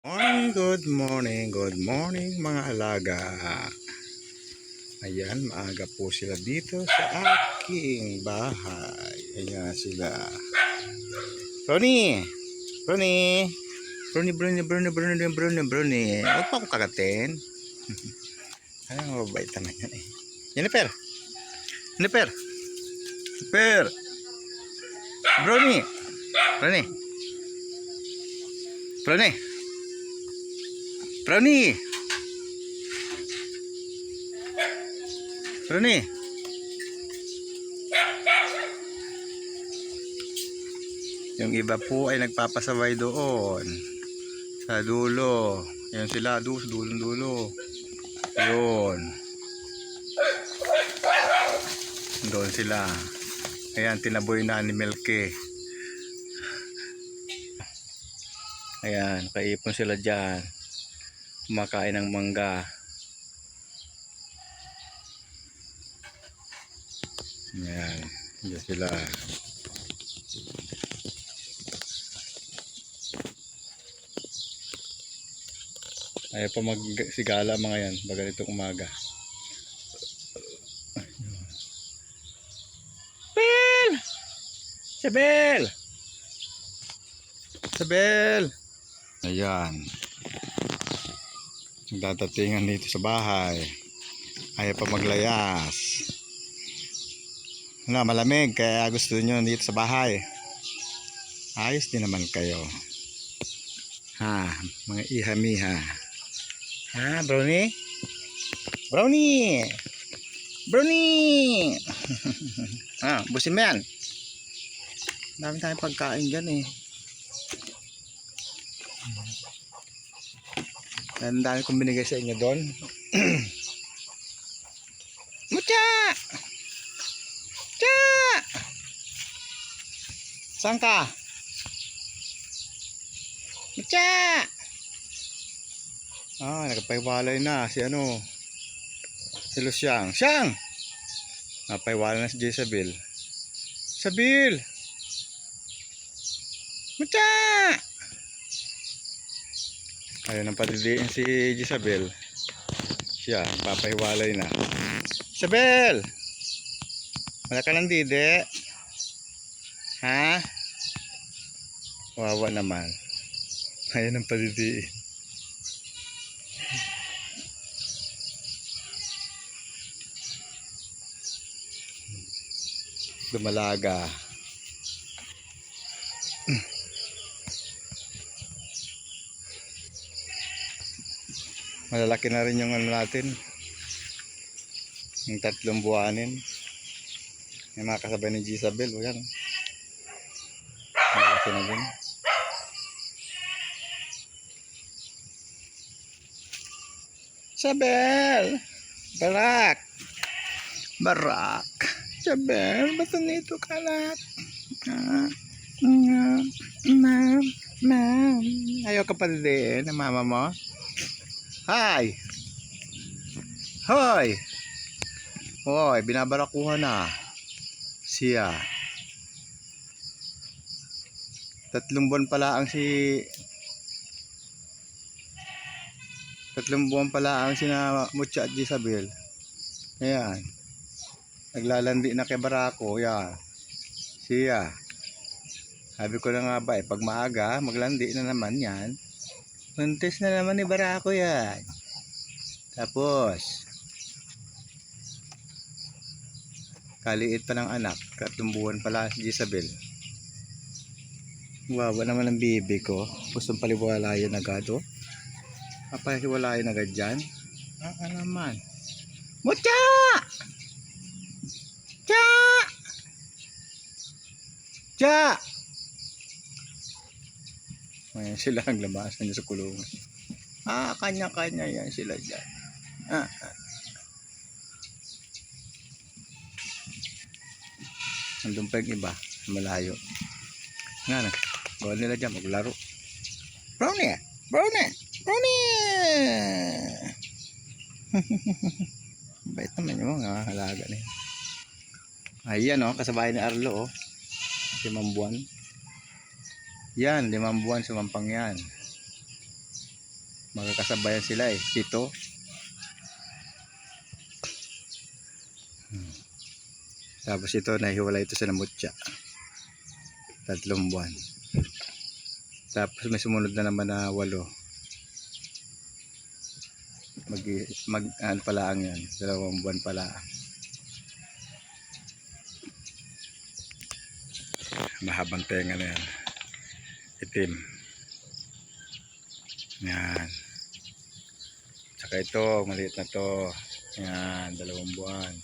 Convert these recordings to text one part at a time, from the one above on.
Good morning mga alaga. Ayan, maaga po sila dito sa aking bahay. Ayan sila. Ronnie! Ronnie! Ronnie. Huwag pa akong kagatin. Ay, mababait naman yan eh. Jennifer! Jennifer! Jennifer! Ronnie! Ronnie! Ronnie! Ronnie! Ronnie! Yung iba po ay nagpapasaway doon sa dulo. Yan sila, dulo. Yun. Doon sila. Ayan, tinaboy na ni Melke. Ayan, kaipon sila dyan. Kumakain ng mangga. Ayan, dyan sila. Ayaw pa magsigala mga yan baga nitong umaga. Bel! Sabel! Sabel! Ayan. Dadatingan dito sa bahay. Ayaw pa maglayas. Malamig kaya gusto nyo dito sa bahay. Ayos din naman kayo. Ha, mga iha-miha. Ha, Brownie? Brownie! Brownie! Ah, busin mo yan. Dami tayong pagkain dyan eh. Ang dami kong binigay sa inyo doon. Mucha! Cha! Saan ka? Mucha! Ah, nagpaiwalay na si ano. Si Luciang. Siyang! Napaiwalay na si Jezabel. Sabil! Mucha! Ayaw nang padidiin si Jezabel. Siya, papahiwalay na. Isabel! Wala ka ng dide? Ha? Wawa naman. Ayaw nang padidiin. Dumalaga. Malalaki na rin yung ano natin. Yung 3 buwanin. May mga kasabay ni Jezabel. O yan. Malaki na din. Isabel! Barak! Barak! Isabel, ba't nito kalat? Ma'am. Ayaw ka pa din ng mama mo? Hi! Hoy! Hoy, binabarakuhan na siya. 3 buwan pala ang 3 buwan pala ang sina Mucha at Jezabel. Ayan. Naglalandi na kay Barako. Yan. Siya. Sabi ko na nga ba pag maaga, maglandi na naman yan. Buntis na naman ni Barako yan. Tapos, kaliit pa ng anak. 3 buwan pala si Jezabel. Wawa naman ang bibi ko. Gustong paliwalayan agad oh. Papahiwalayan agad dyan. Naman. Mucha! Cha! Cha! Ayan sila ang labasan niya sa kulungan. Kanya-kanya yan sila dyan. Nandun pa yung iba. Malayo. Nga na. Bawal nila dyan maglaro. Brownie! Brownie! Bait naman yung mga halaga na yun. Ayan o. Kasabay ni Arlo o. 5 buwan. Yan. 5 buwan sumampang yan. Magkakasabayan sila eh. Dito. Tapos ito, nahiwalay ito sa namutya. 3 buwan. Tapos may sumunod na naman na 8. Ano pala ang yan? 2 buwan pala. Mahabang tenga na yan. Itim. Yan. Saka ito, maliit na to. Yan, 2 buwan.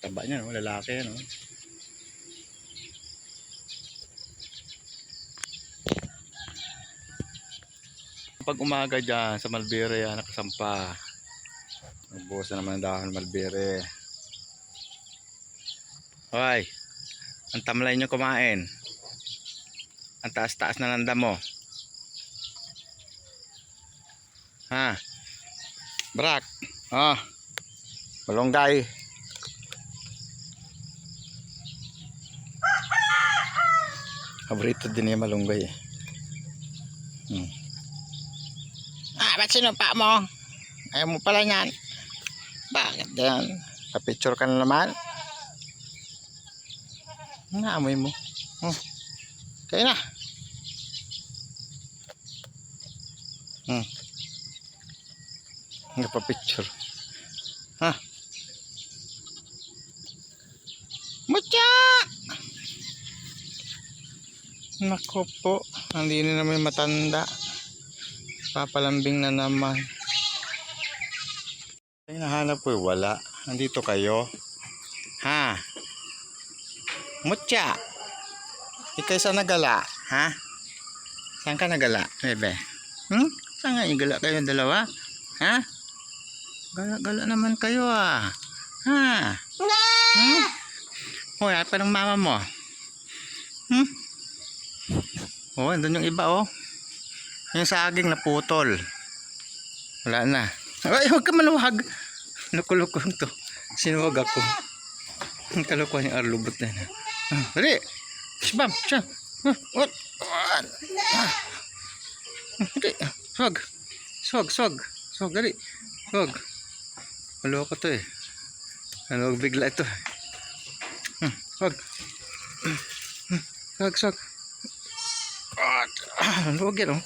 Taba niya, no? Lalaki, no? Pag umaga dyan sa Malbere, yan, nakasampa. Nagbuhos na naman ang dahon ng Malbere. Hoy, ang tamlay nyo kumain. Ang taas-taas na ng damo. Ha? Brak. Oh. Malunggay. Paborito din niya malunggay eh. Ba't sinupa mo? Ayaw mo pala yan. Bakit yan? Pa-picture ka na naman. Naamoy mo. Kaya na. Nga pa-picture. Ha? Mutya! Nako po. Hindi na naman matanda. Papalambing na naman. Ay, nahanap ko wala. Nandito kayo. Ha? Mutya! Ikay sa nagala, ha? Saan ka nagala, bebe? Saan nga yung gala kayo dalawa? Ha? Gala-gala naman kayo ah. Ha? Hoy, at pa ng mama mo? Oh, andun yung iba oh. Yung saging naputol. Wala na. Ay, huwag ka maluwag. Nakulukong to. Sinuwag ako. Ang kalukuhan yung arlubot na yun. Dali! Shabam! Shabam! Dali! Swag! Swag! Swag! Swag! Dali! Swag! Maloko to eh. Malawag bigla ito. Swag! Swag! Swag! Malawag yan oh.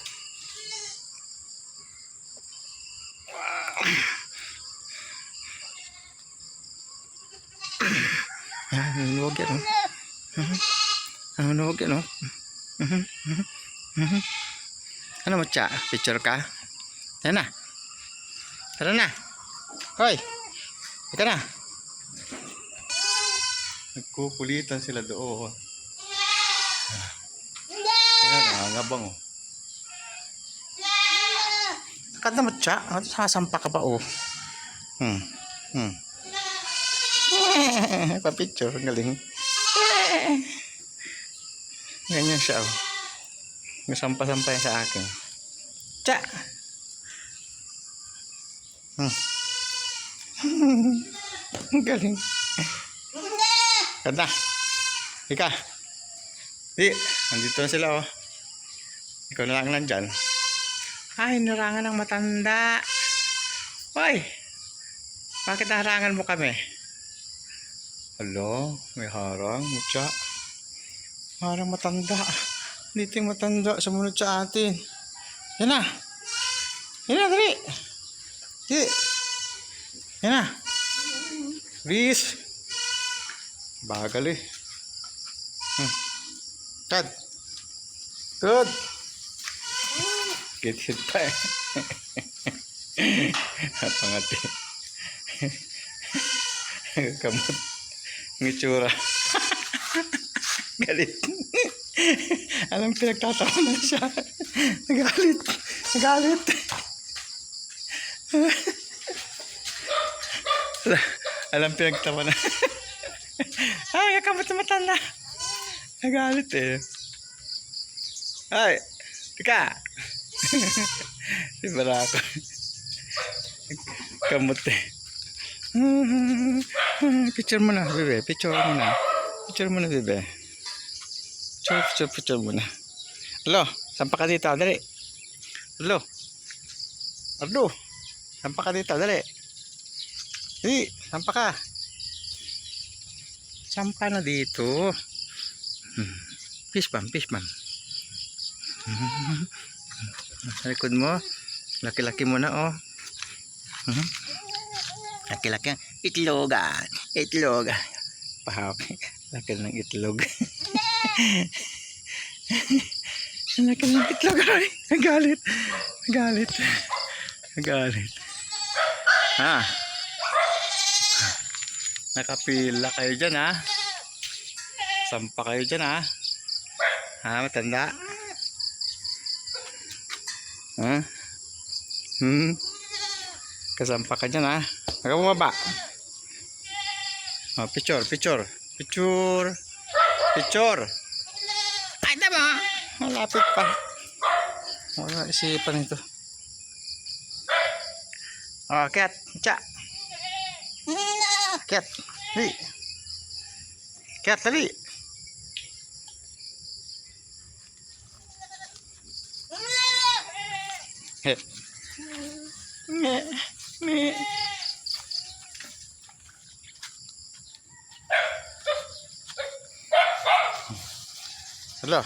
Malawag yan oh. Ano yan oh. Ano mo tsa? Picture ka? Tara na. Tara na. Hoy. Ika na. Nagkukulitan sila doon. Ayan, nangangabang oh. Kada mo tsa? Sasampa ka pa oh. Pa-picture. Galing. Ganyan siya oh. Nasampa-sampay sa akin. Tsa! Galing. Kada. Ika. Di. Nandito na sila oh. Ikaw na lang nandyan. Ay, narangan ng matanda. Hoy. Bakit naharangan mo kami? Hello, may harang, mutya. Harang matanda. Dito yung matanda, sumunod sa atin. Yan na. Yan na, dali. Dali. Yan na. Please. Bagal eh. Tad. Good. Get pa eh. Pangati. Kamot. Ngitsura. Galit. Alam pinagtatawa na siya. Nagalit. Nagalit. Alam pinagtawa na. Ay, kakamot na matanda. Nagalit eh. Ay, tika. Si Barako. Kamot eh. Picture mo na, bebe. Picture mo na. Picture mo na, bebe. Picture mo na. Lo, sampa ka dito, dali. Lo. Ardo. Sampa ka dito, dali. Dali, sampa ka. Sampa na dito. Fish bam, fish bam. Sa likod mo. Laki-laki mo na, oh. Laki-laki ang itlogan. Itlogan. Pahawak. Laki ng itlog. Laki ng itlog. Nagalit. Nagalit. Nagalit. Ha? Nakapila kayo dyan, ha? Sampa kayo dyan, ha? Ha, matanda? Ha? Kasampa ka dyan, ha? Huwag ka bumaba. Oh, picture, picture. Picture. Picture. Ay, tama. Malapit pa. Wala isipan ito. Oh, cat. Cha. Cat. Dali. Cat, dali. He. Nge. Nge. Hello.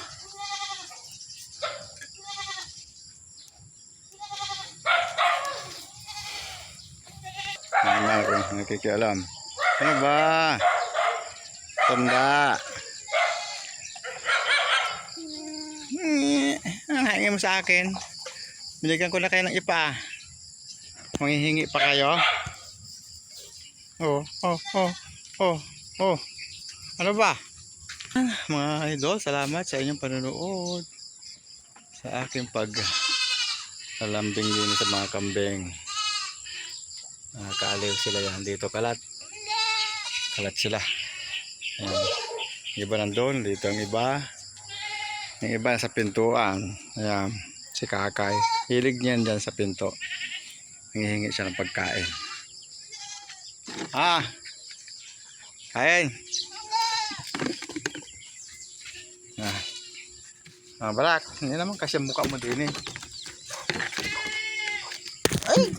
Nakikialam. Ano ba? Tanda. Ang hangin mo sa akin. Binigyan ko na kayo ng ipa. Manghihingi pa kayo? Oh, oh, oh, oh, oh. Ano ba? Mga idol, salamat sa inyong panonood. Sa aking paglalambing din sa mga kambing. Kaaliw sila yan dito, kalat sila. Ayan. Iba nandun, dito ang iba. Yung iba sa pintuan. Ayan, si Kakay hilig niyan dyan sa pinto, nangihingi siya ng pagkain. Kain. Balak, hindi naman kasi mukha mo din, eh. Ay!